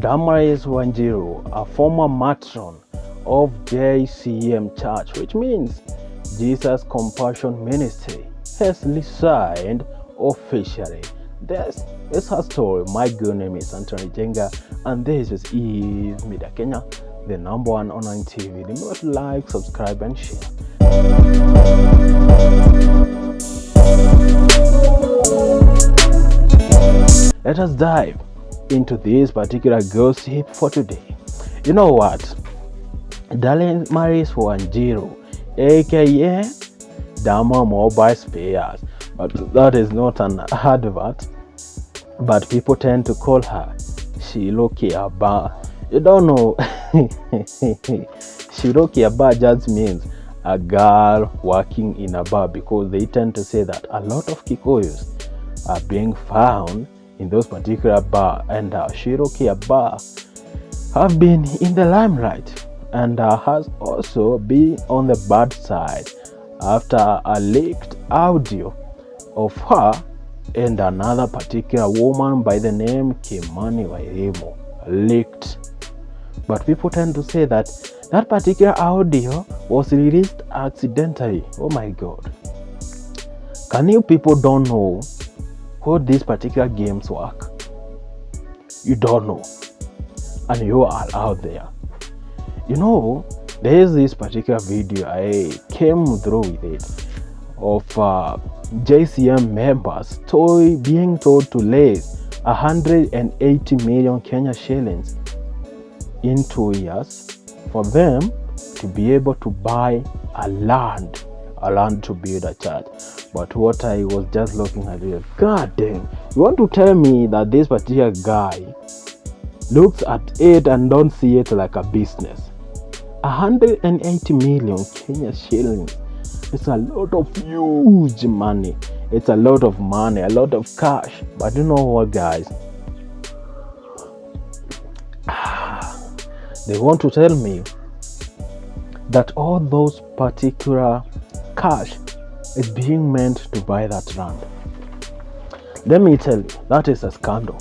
Damaris Wanjiru, a former matron of JCM Church, which means Jesus Compassion Ministry, has resigned officially. This is her story. My good name is Anthony Jenga, and this is Media Kenya, the number one online TV. Remember to like, subscribe, and share. Let us dive into this particular gossip for today. You know what? Damaris Wanjiru, aka Dama Mobile Spares, but that is not an advert, but people tend to call her Shiru Kiaba. You don't know. Shiru Kiaba just means a girl working in a bar, because they tend to say that a lot of Kikuyus are being found in those particular bar, and Shiru Kiaba have been in the limelight, and has also been on the bad side after a leaked audio of her and another particular woman by the name Kimani Wairimu leaked. But people tend to say that that particular audio was released accidentally. Oh my God. Can you people don't know how these particular games work? You don't know, and you are out there. You know, there is this particular video I came through with it of JCM members being told to raise 180 million Kenya shillings in 2 years for them to be able to buy a land to build a church. But what I was just looking at it, God damn, you want to tell me that this particular guy looks at it and don't see it like a business? 180 million Kenya shillings. It's a lot of huge money. It's a lot of money, a lot of cash. But you know what, guys? They want to tell me that all those particular cash is being meant to buy that land. Let me tell you, that is a scandal.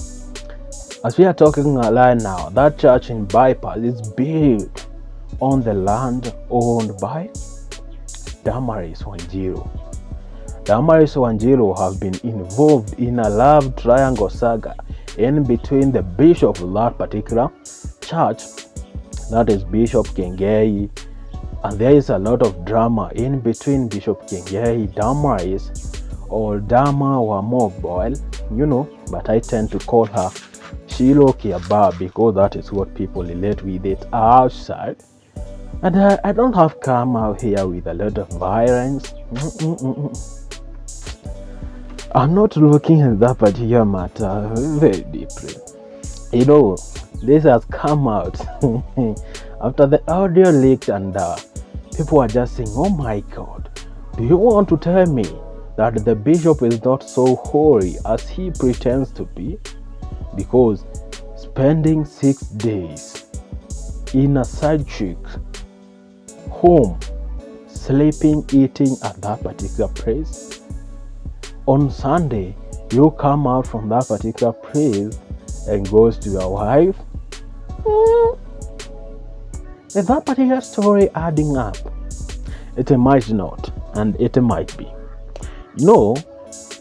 As we are talking right now, that church in Bypass is built on the land owned by Damaris Wanjiru. Damaris Wanjiru have been involved in a love triangle saga in between the bishop of that particular church, that is Bishop Kiengei, and there is a lot of drama in between Bishop Kiengei, Damaris, or Dama Wamoboil, you know, but I tend to call her Shiru Kiaba because that is what people relate with it outside. And I don't have come out here with a lot of violence. I'm not looking at that particular matter very deeply. You know, this has come out after the audio leaked, and people are just saying, oh my God, do you want to tell me that the bishop is not so holy as he pretends to be? Because spending 6 days in a Sidechick home, sleeping, eating at that particular place, on Sunday you come out from that particular place and goes to your wife. Is that particular story adding up? It might not, and it might be. You know,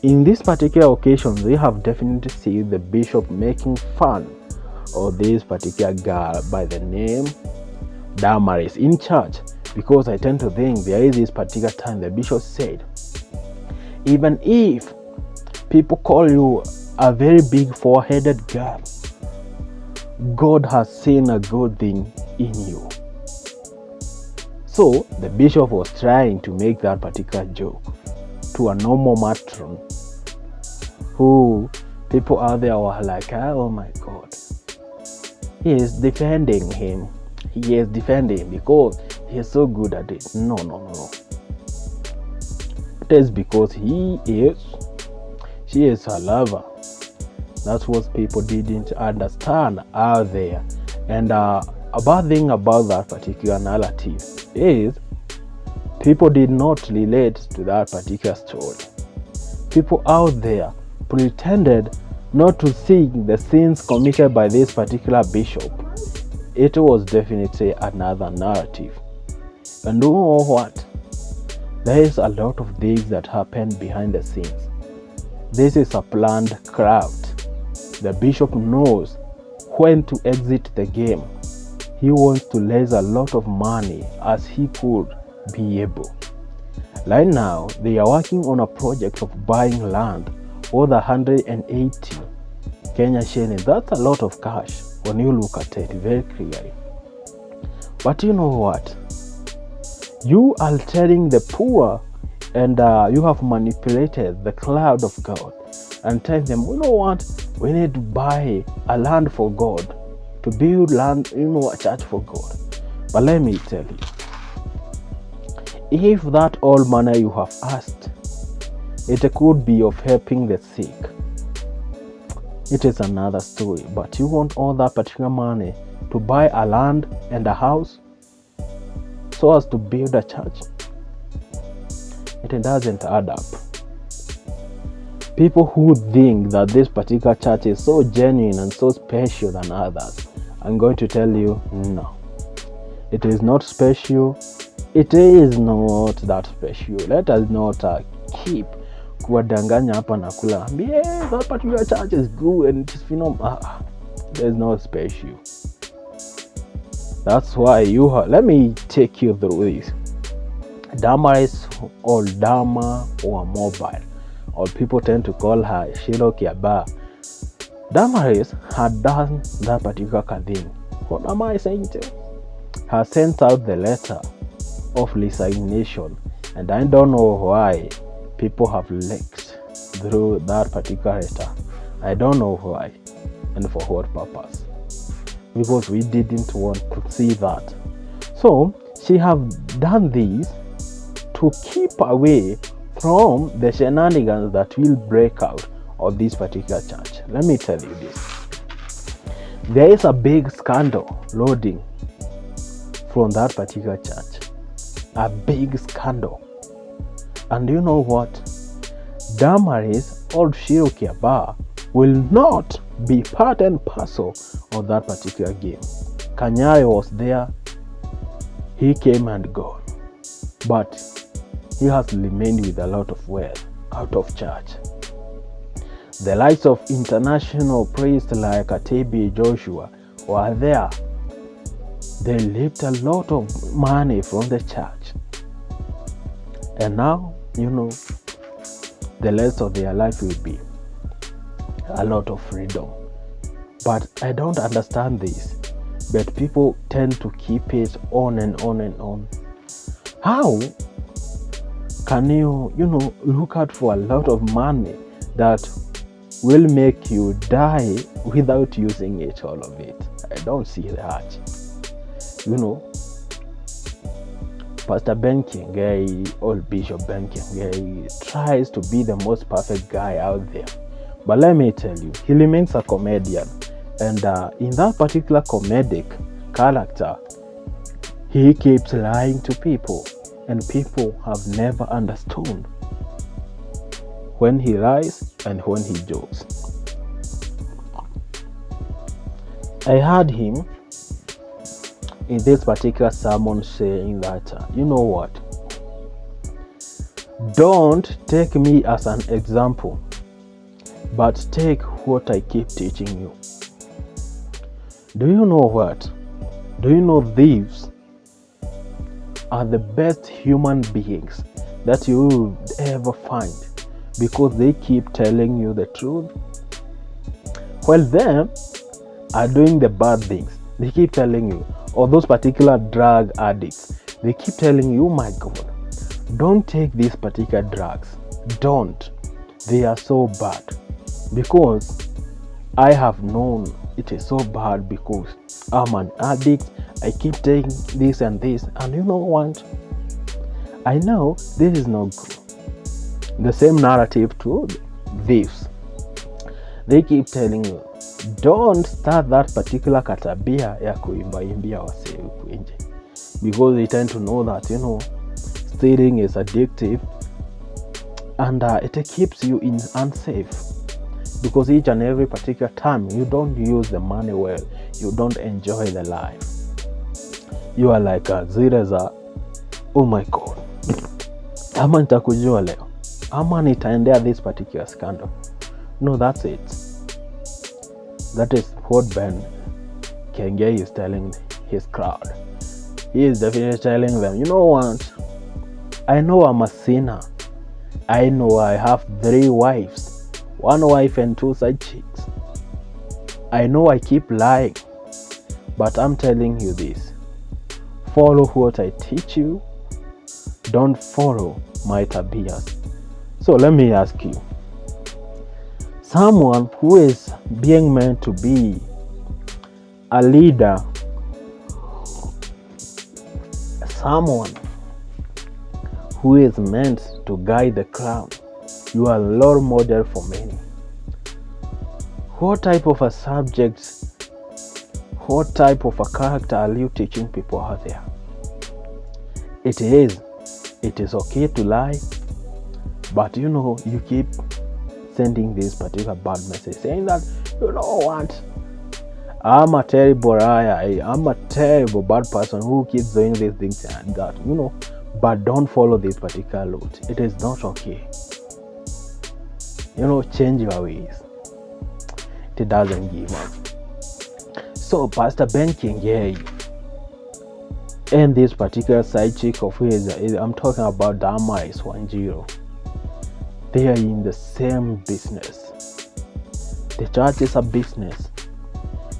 in this particular occasion, they have definitely seen the bishop making fun of this particular girl by the name Damaris in church, because I tend to think there is this particular time the bishop said, even if people call you a very big four-headed girl, God has seen a good thing in you. So the bishop was trying to make that particular joke to a normal matron, who people out there were like, oh my God, he is defending him. He is defending because he is so good at it. No. It is because she is her lover. That's what people didn't understand out there. And a bad thing about that particular narrative is people did not relate to that particular story. People out there pretended not to see the sins committed by this particular bishop. It was definitely another narrative. And you know what? There is a lot of things that happen behind the scenes. This is a planned craft. The bishop knows when to exit the game. He wants to raise a lot of money as he could be able. Right now, they are working on a project of buying land worth 180 Kenya shillings. That's a lot of cash when you look at it very clearly. But you know what? You are telling the poor, and you have manipulated the cloud of God and tell them, you know what? We need to buy a land for God, to build land, a church for God. But let me tell you, if that all money you have asked, it could be of helping the sick, it is another story. But you want all that particular money to buy a land and a house so as to build a church? It doesn't add up. People who think that this particular church is so genuine and so special than others, I'm going to tell you, no. It is not special. It is not that special. Let us not keep kuwadanganya hapa na kula. Yes, that particular church is good and it is phenomenal. There's no special. That's why let me take you through this. Damaris, or Dama, or Mobile, or people tend to call her Shiru Kiaba. Damaris had done that particular thing. What am I saying to you? Has sent out the letter of resignation, and I don't know why people have leaked through that particular letter. I don't know why and for what purpose, because we didn't want to see that. So she have done this to keep away from the shenanigans that will break out of this particular church. Let me tell you this. There is a big scandal loading from that particular church. A big scandal. And you know what? Damaris or Shiru Kiaba will not be part and parcel of that particular game. Kanyari was there. He came and gone. But he has remained with a lot of wealth out of church. The likes of international priests like Atebi Joshua were there. They left a lot of money from the church. And now, the rest of their life will be a lot of freedom. But I don't understand this. But people tend to keep it on and on and on. How can you, look out for a lot of money that will make you die without using it, all of it? I don't see that. Pastor Ben Kiengei, old Bishop Ben Kiengei, tries to be the most perfect guy out there. But let me tell you, he remains a comedian. And in that particular comedic character, he keeps lying to people. And people have never understood when he lies and when he jokes. I heard him in this particular sermon saying that, you know what? Don't take me as an example, but take what I keep teaching you. Do you know what? Do you know thieves are the best human beings that you will ever find, because they keep telling you the truth? While them are doing the bad things, they keep telling you, or those particular drug addicts, they keep telling you, my God, don't take these particular drugs. Don't. They are so bad. Because I have known it is so bad, because I'm an addict. I keep taking this and this. And you know what? I know this is not good. The same narrative to thieves. They keep telling you, don't start that particular katabia ya kuimbaimbia wase huku nje, because they tend to know that stealing is addictive and it keeps you unsafe. because each and every particular time you don't use the money well, you don't enjoy the life. You are like a zireza, oh my god, ama nitakujua leo, ama nitaendea this particular scandal. No, that's it. That is what Ben Kiengei is telling his crowd. He is definitely telling them, you know what, I know I'm a sinner. I know I have 3 wives, 1 wife and 2 side chicks. I know I keep lying, but I'm telling you this. Follow what I teach you. Don't follow my tabias. So let me ask you, someone who is being meant to be a leader, someone who is meant to guide the crowd, you are a role model for many. What type of a subject, what type of a character are you teaching people out there? It is okay to lie, but you keep sending this particular bad message saying that, you know what, I'm a terrible liar, I'm a terrible bad person who keeps doing these things and that, but don't follow this particular route. It is not okay. Change your ways. It doesn't give up. So Pastor Ben Kiengei and this particular side chick of his, I'm talking about Damaris Wanjiru, they are in the same business. The church is a business.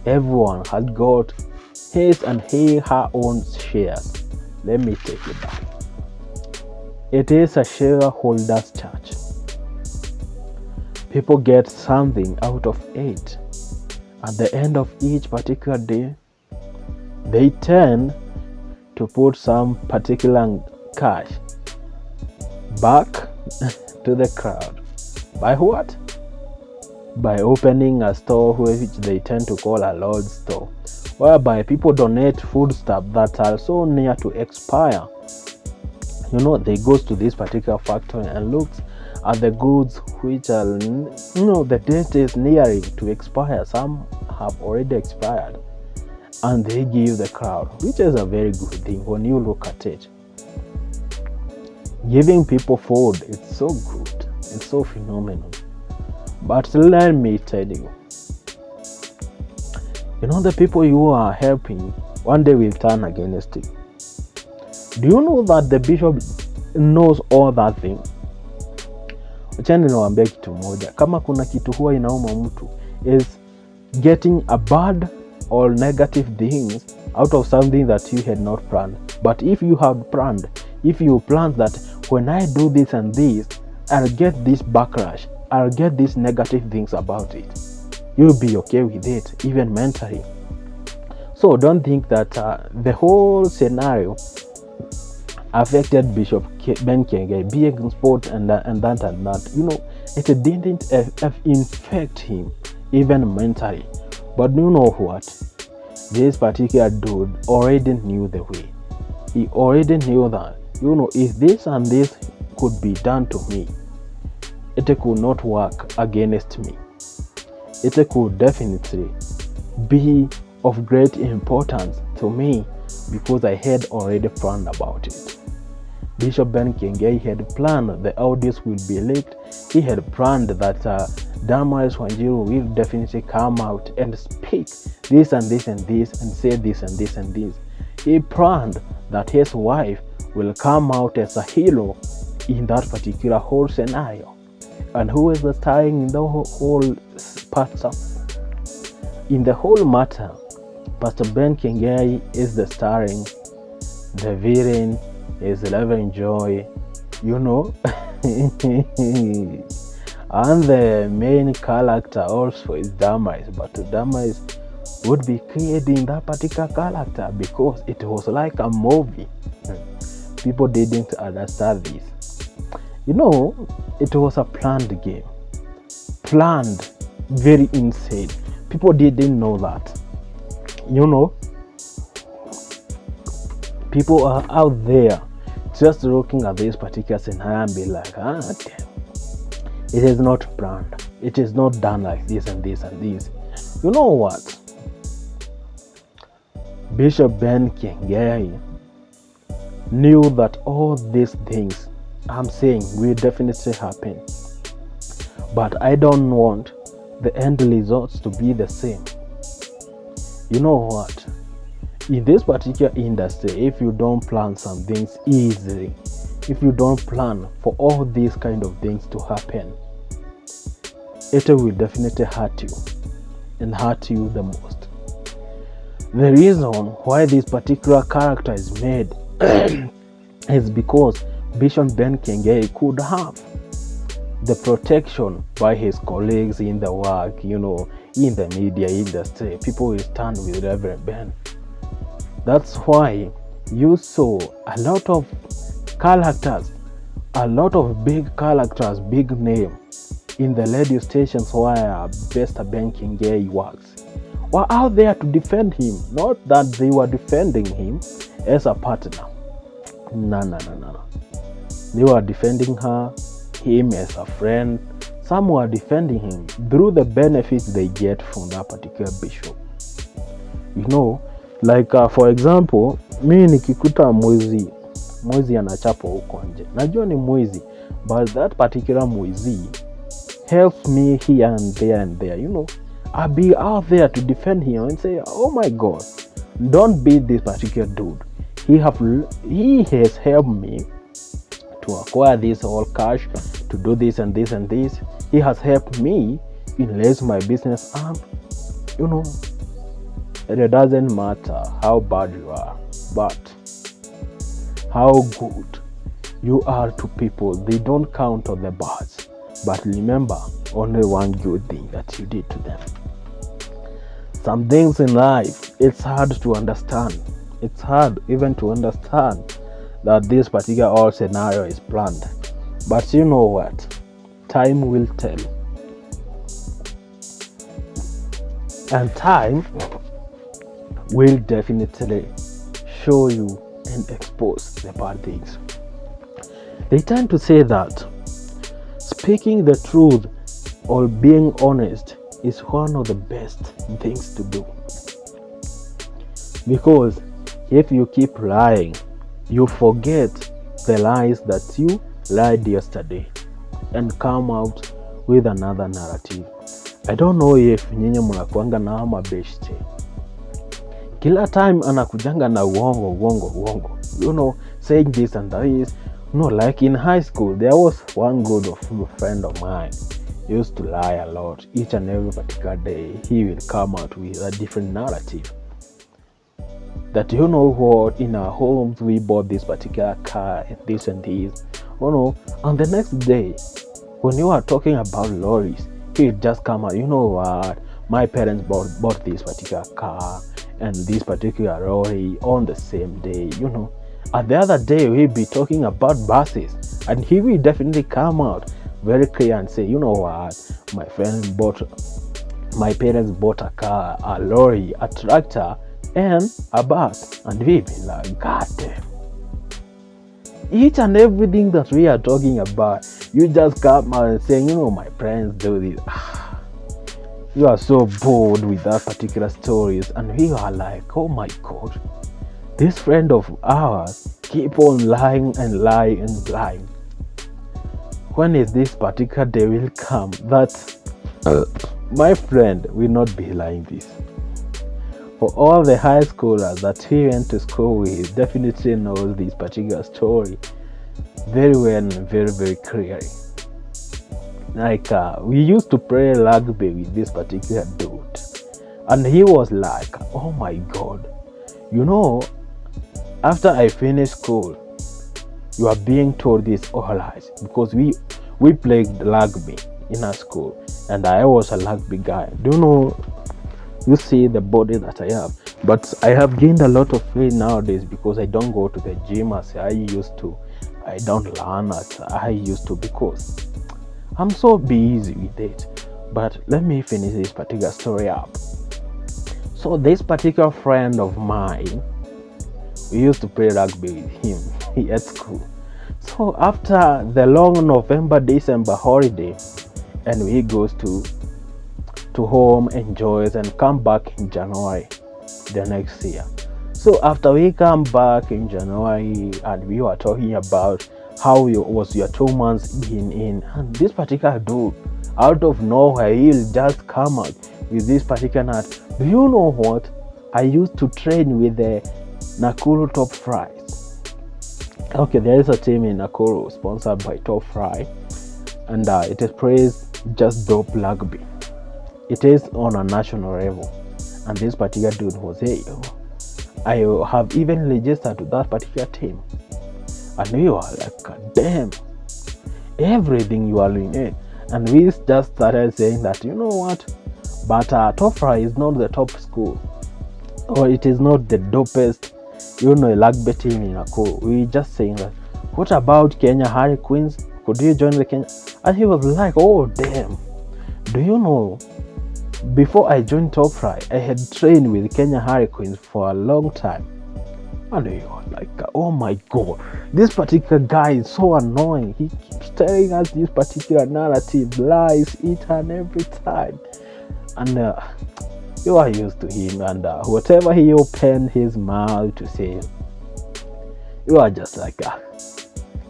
Everyone has got his and her own shares. Let me take it back. It is a shareholders church. People get something out of it. At the end of each particular day, they tend to put some particular cash back to the crowd. By what? By opening a store which they tend to call a Lord's store, whereby people donate foodstuff that are so near to expire. They goes to this particular factory and looks at the goods which are, the date is nearing to expire. Some have already expired, and they give the crowd, which is a very good thing when you look at it. Giving people food, it's so good, it's so phenomenal. But let me tell you, the people you are helping one day will turn against you. Do you know that the bishop knows all that thing? Achani niwaambie kitu moja, kama kuna kitu huwa inauma mtu is getting a bad or negative things out of something that you had not planned. But if you have planned, if you plan that when I do this and this, I'll get this backlash, I'll get these negative things about it, you'll be okay with it, even mentally. So don't think that the whole scenario affected Bishop Ben Kiengei being sport and that. It didn't infect him even mentally. But you know what? This particular dude already knew the way. He already knew that, if this and this could be done to me, it could not work against me. It could definitely be of great importance to me because I had already planned about it. Bishop Ben Kiengei had planned the audios will be leaked. He had planned that Damaris Wanjiru will definitely come out and speak this and this and this and say this and this and this. He planned that his wife will come out as a hero in that particular whole scenario. And who is the starring in the whole pastor? In the whole matter, Pastor Ben Kiengei is the starring. The villain is Reverend Joy, and the main character also is Damaris, but Damaris would be creating that particular character because it was like a movie. People didn't understand this. It was a planned game, planned, very insane. People didn't know that. People are out there just looking at this particular scenario and be like, damn, it is not planned. it is not done like this and this and this. You know what? Bishop Ben Kiengei knew that all these things I'm saying will definitely happen. But I don't want the end results to be the same. You know what? In this particular industry, if you don't plan some things easily, if you don't plan for all these kind of things to happen, it will definitely hurt you and hurt you the most. The reason why this particular character is made is because Bishop Ben Kiengei could have the protection by his colleagues in the work, in the media industry. People will stand with Reverend Ben. That's why you saw a lot of characters, a lot of big characters, big name in the radio stations where Mr. Ben Kiengei works were out there to defend him. Not that they were defending him as a partner. No. They were defending him as a friend. Some were defending him through the benefits they get from that particular bishop. Like for example, mimi nikikuta mwizi anachapa huko nje, najua ni mwizi, but that particular mwizi helps me here and there. I'll be out there to defend him and say, oh my God, don't beat this particular dude. He has helped me to acquire this whole cash, to do this and this and this. He has helped me in raising my business up. It doesn't matter how bad you are, but how good you are to people. They don't count on the bad, but remember only one good thing that you did to them. Some things in life, it's hard to understand. It's hard even to understand that this particular all scenario is planned. But you know what? Time will tell. And time will definitely show you and expose the bad things. They tend to say that speaking the truth or being honest is one of the best things to do. Because if you keep lying, you forget the lies that you lied yesterday and come out with another narrative. I don't know if nyinyi mnakuanga na ama beshte. Kila time anakujanga na uongo. Saying this and that. Like in high school, there was one good friend of mine. He used to lie a lot. Each and every particular day, he will come out with a different narrative. That what, in our homes, we bought this particular car, and this and this. And the next day, when you are talking about lorries, he will just come out, what, my parents bought this particular car and this particular lorry on the same day, And the other day, we'll be talking about buses, and he will definitely come out very clear and say, what, my parents bought a car, a lorry, a tractor, and a bus. And we be like, God damn. Each and everything that we are talking about, you just come out and saying, my parents do this. You are so bored with that particular stories, and we are like, oh my God, this friend of ours keep on lying and lying and lying. When is this particular day will come that my friend will not be lying this? For all the high schoolers that he went to school with, definitely knows this particular story very well and very, very clearly. Like we used to play rugby with this particular dude, and he was like, oh my God, after I finish school, you are being told this all lies, because we played rugby in our school, and I was a rugby guy. You see the body that I have, but I have gained a lot of weight nowadays because I don't go to the gym as I used to. I don't learn as I used to because I'm so busy with it. But let me finish this particular story up. So this particular friend of mine, we used to play rugby with him at school. So after the long November-December holiday, and he goes to home, enjoys, and come back in January the next year. So after we come back in January and we were talking about how was your 2 months in, and this particular dude out of nowhere, he'll just come out with this particular nut. Do you know what? I used to train with the Nakuru Top Fries. Okay, there is a team in Nakuru sponsored by Top Fry, and it is praised just dope rugby. It is on a national level, and this particular dude was here. I have even registered to that particular team, and we were like, damn, everything you are doing it. And we just started saying that, you know what, but Top Fry is not the top school, or it is not the dopest, rugby team in Nakuru. We just saying that, what about Kenya Hurricanes? Could you join the Kenya? And he was like, oh damn, do you know, before I joined Top Fry, I had trained with Kenya Hurricanes for a long time. And we were like, oh my god, this particular guy is so annoying. He keeps telling us this particular narrative, lies each and every time. And you are used to him, and whatever he opened his mouth to say, you are just like,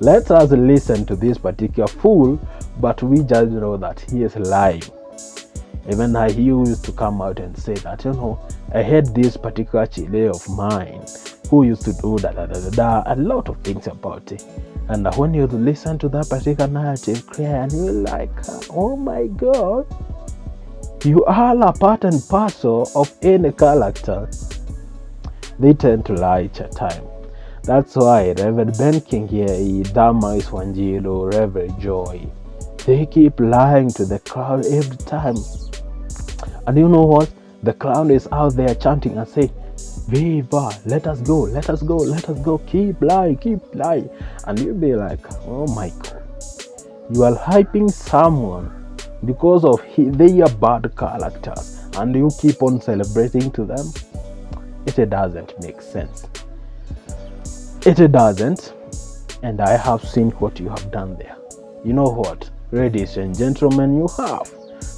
let us listen to this particular fool, but we just know that he is lying. Even he used to come out and say that, I had this particular chile of mine who used to do a lot of things about it. And when you listen to that particular narrative, and you're like, oh my god, you are a part and parcel of any character. They tend to lie each time. That's why Reverend Ben Kiengei, Damais Wanjiru, Reverend Joy, they keep lying to the crowd every time. And you know what? The crowd is out there chanting and saying, Viva, let us go, let us go, let us go, keep lying, keep lying. And you'll be like, oh my god, you are hyping someone because of their bad characters, and you keep on celebrating to them. It doesn't make sense. It doesn't. And I have seen what you have done there. You know what, ladies and gentlemen, you have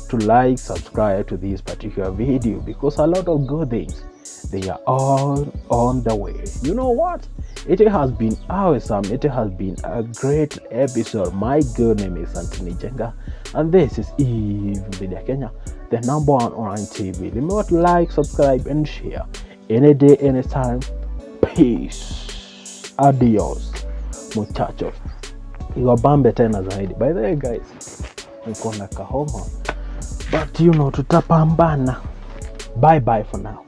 to like, subscribe to this particular video, because a lot of good things, they are all on the way. You know what, it has been awesome. It has been a great episode. My good name is Anthony Jenga, and this is Eve Media Kenya, the number one online TV. Remember to like, subscribe, and share any day, anytime. Peace. Adios muchachos. Iwabambe tena zaidi. By the way guys, niko na kahoma, but tutapambana. Bye bye for now.